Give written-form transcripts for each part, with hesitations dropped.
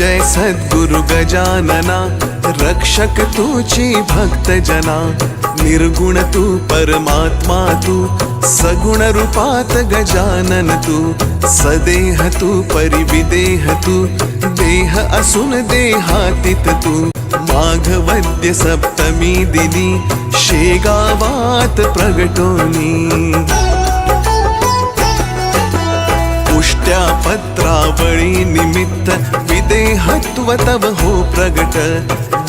जय सद्गुरु गजानना, रक्षक तूची भक्त जना। निर्गुण तू परमात्मा तू, सगुण रूपात गजानन तू। सदेह तू परिविदेह तू, देह असून देहातीत तू। माघवद्य सप्तमी दिनी, शेगावात प्रगटोनी। पुष्ट्या पत्रावळी निमित्त, विदेहत्व तव हो प्रगट।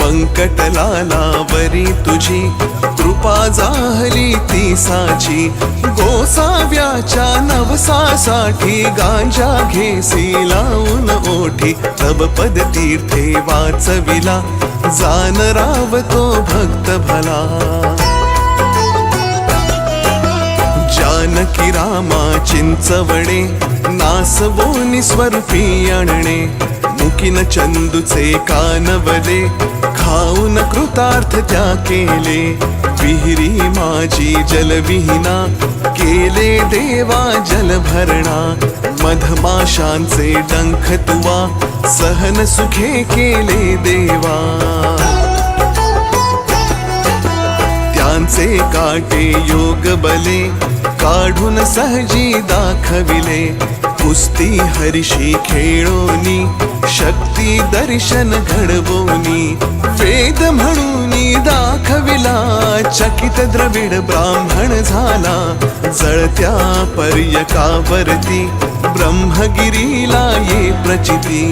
व्यंकटलालावरी तुझी, कृपा जाहली ती साची। गोसाव्याच्या नवसासाठी, गांजा घेसी लावून ओठी। तब पद तीर्थे वाचविला, जान राव तो भक्त भला। जानकी रामा चिंचवणे, नासवोनी स्वरूपी आणणे। मुकीन चंदूचे कानवले, खाऊन कृतार्थ त्या केले। विहिरी माझी जलविहीना, केले देवा जलभरणा। मधमाशांचे डंख तुवा, सहन सुखे केले देवा। त्यांचे काटे योग बले, काढून सहजी दाखविले। कुस्ती हरिशी खेळोनी, शक्ती दर्शन घडवोनी। वेद म्हणूनी दाखविला, चकित द्रविड ब्राह्मण झाला। जळत्या पर्यकावरती, ब्रह्मगिरीला ये प्रचिती।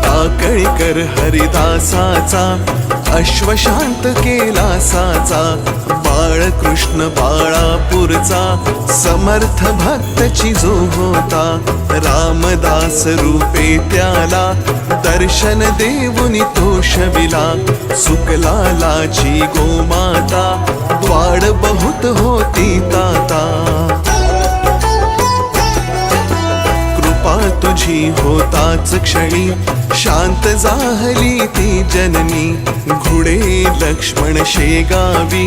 टाकळीकर हरिदासाचा, अश्वशांत केला साचा। बाळकृष्ण बाळापूरचा, समर्थ भक्तची जो होता। रामदास रूपे त्याला, दर्शन देऊनी तो शविला। सुकलालाची गोमाता, द्वाड बहुत होती ताता। कृपा तुझी होताच क्षणी, शांत जाहली ती जननी। घुडे लक्ष्मण शेगावी,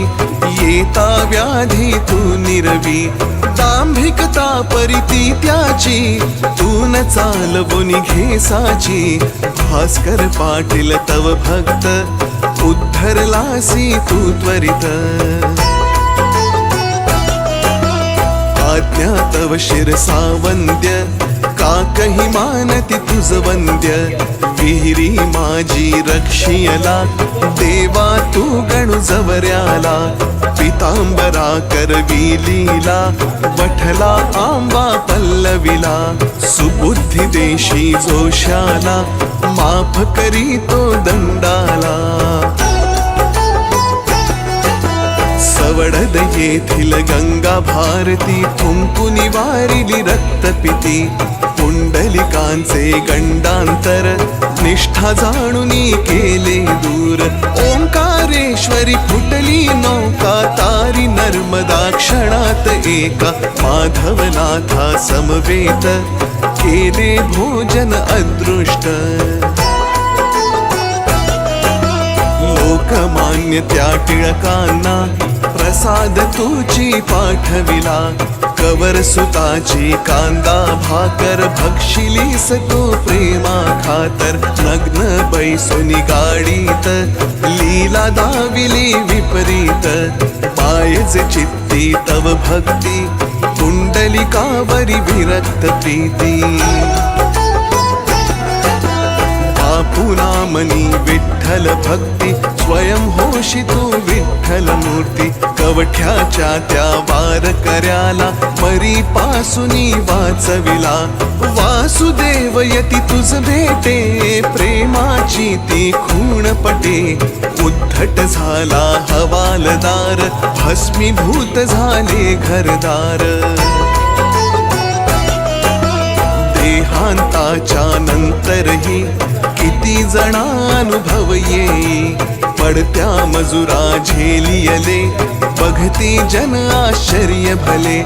येता व्याधी तू निरवी। दांभिकता परिती त्याची, तू न चालवोनी घेसाची। भास्कर पाटील तव भक्त, उद्धरलासी तू त्वरित। आज्ञा तव शिरसावंद्य, काकही मानती तुझ वंद्य। विहिरी माझी रक्षियला, देवा तू गणु जवऱ्याला। पितांबरा करवी लीला, वठला आंबा पल्लविला। सुबुद्धी देशी जोशाला, माफ करी तो दंडाला। सवडद येथील गंगा भारती, थुंकुनी वारिली रक्तपिती। पुंडलिकांचे गंडांतर, निष्ठा जाणुनी केले दूर। ओंकारेश्वरी फुटली नौका, तारी नर्मदा क्षणात एका। माधवनाथा समवेत, केले भोजन अदृष्ट। लोकमान्य त्या टिळकांना, प्रसाद तुची पाठविला। कवर सुताची कांदा भाकर, भक्षिलीस तो प्रेमा खातर। नग्न बैसोनी गाडीत, लीला दाविली विपरीत। पायज चित्ती तव भक्ती, पुंडलिकावरी विरक्त प्रीती। बापुनामनी विठ्ठल भक्ती, स्वयं होशी तू विठ्ठल मूर्ती। कवठ्याच्या त्या वार कर्याला, मरी पासुनी वाचविला। वासुदेव यती तुझ भेटे, प्रेमाची ती खूण पटे। उद्धट झाला हवालदार, भस्मीभूत झाले घरदार। देहांताच्या नंतरही, किती जणानुभव येई। पडत्या मजुरा झेलियले, बघती जन आश्चर्य भले।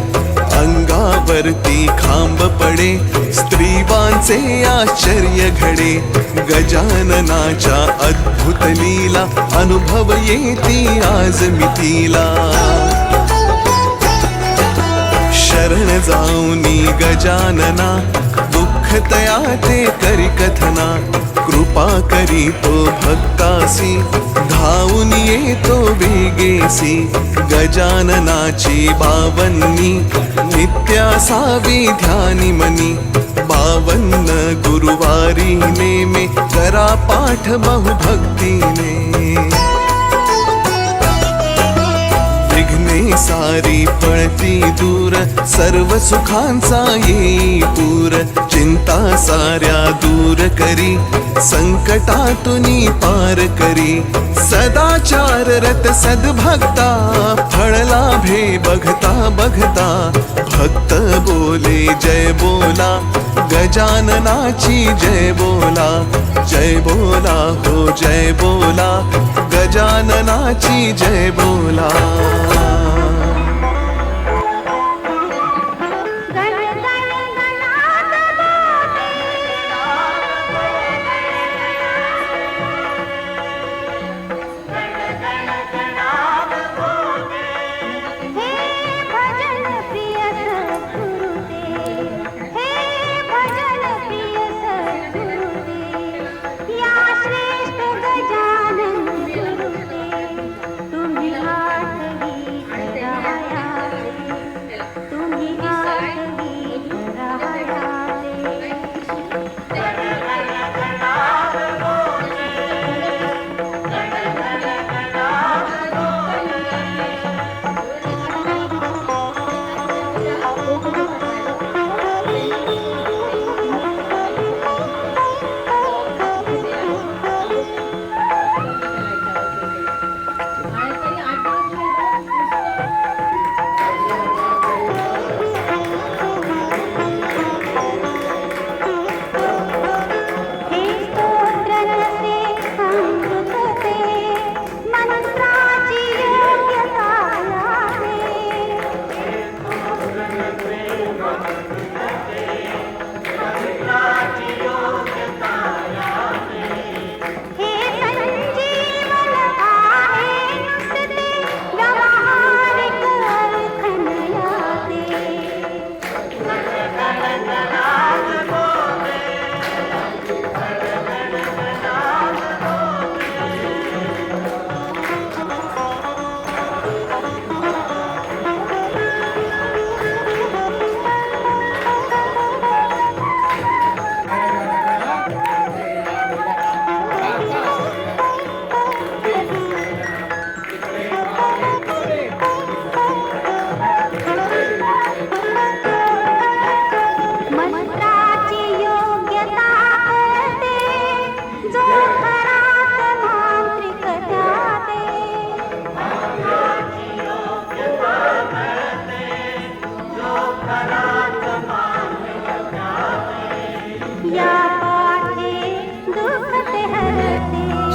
अंगावरती खांब पडे, स्त्रीवांचे आश्चर्य घडे। गजाननाच्या अद्भुत लीला, अनुभव येती आज मितीला। शरण जाऊनी गजानना दुःख तयाचे करी कथना कृपा करी तो भक्तासी धावून येतो वेगेसी गजाननाची बावन्नी नित्यासावी ध्यानी मनी 52 गुरुवारी नेमे करा पाठ बहुभक्तीने विघ्ने सारी पळती दूर सर्व सुखांचा येई पूर चिंता साऱ्या दूर करी संकटातुनी पार करी सदाचार रत सद्भक्ता फळ लाभे बघता बघता भक्त बोले जय बोला गजाननाची जय बोला हो जय बोला गजाननाची जय बोला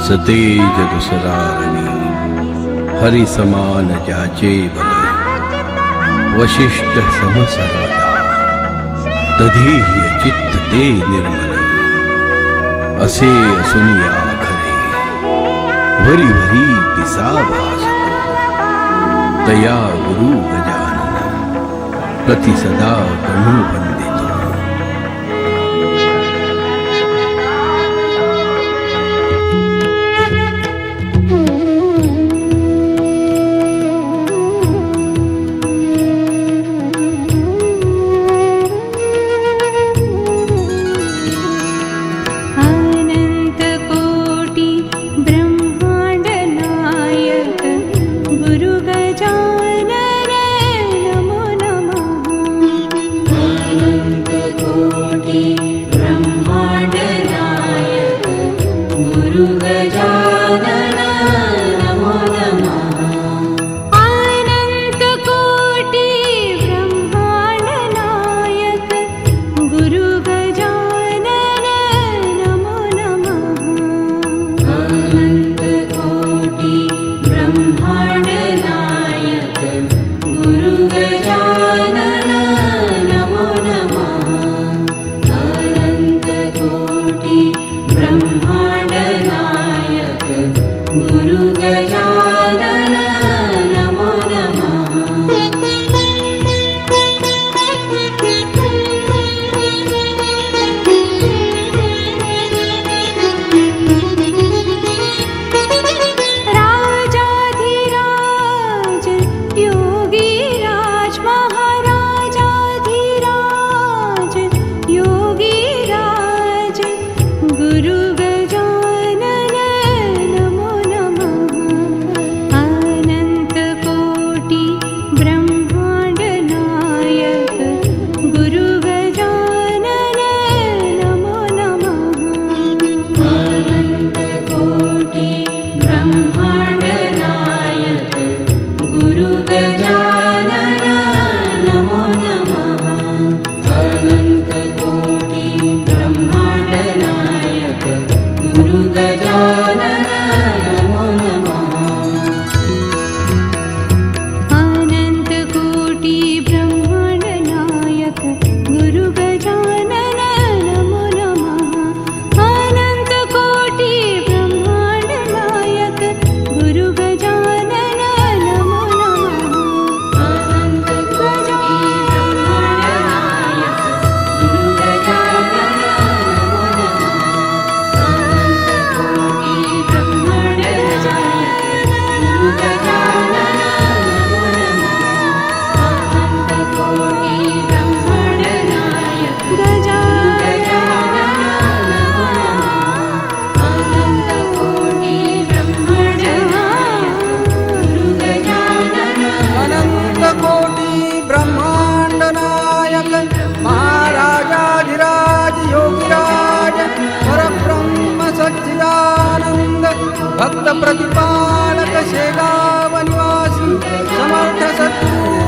सते जगसरारणी हरि समान जाचे बल वशिष्ठ समसर्वदा दधीह्य चित्त ते निर्मल असे असुनिया खरे भरी भरी पिसा भासतो तया गुरु गजानन प्रति सदा कणू वंदितो गुरु गजानन नमो नमः अनंत कोटि ब्रह्मांड नायक गुरु गजानन नमो नमः अनंत कोटि ब्रह्मांड नायक गुरु गजानन नमो नमः अनंत कोटि ब्रह्मांड नायक गुरु गजानन नमो नमः अनंत कोटि ब्रह्मांड नायक गुरु गजानन नमो नमः अनंत कोटि ब्रह्मांड नायक गुरु गजानन नमो नमः अनंत कोटि ब्रह्मांड नायक गुरु गजानन नमो नमः अनंत कोटि ब्रह्मांड नायक गुरु गजानन नमो नमः अनंत कोटि ब्रह्मांड नायक गजानन नमो नमः अनंत कोटि ब्रह्मांड नायक गुरु गजानन अनंत कोटि ब्रह्मांड नायक महाराजाधिराज योगिराज परब्रह्म सच्चिदानंद भक्त प्रतिपालक शेगाव निवासी समर्थ सद्गुरु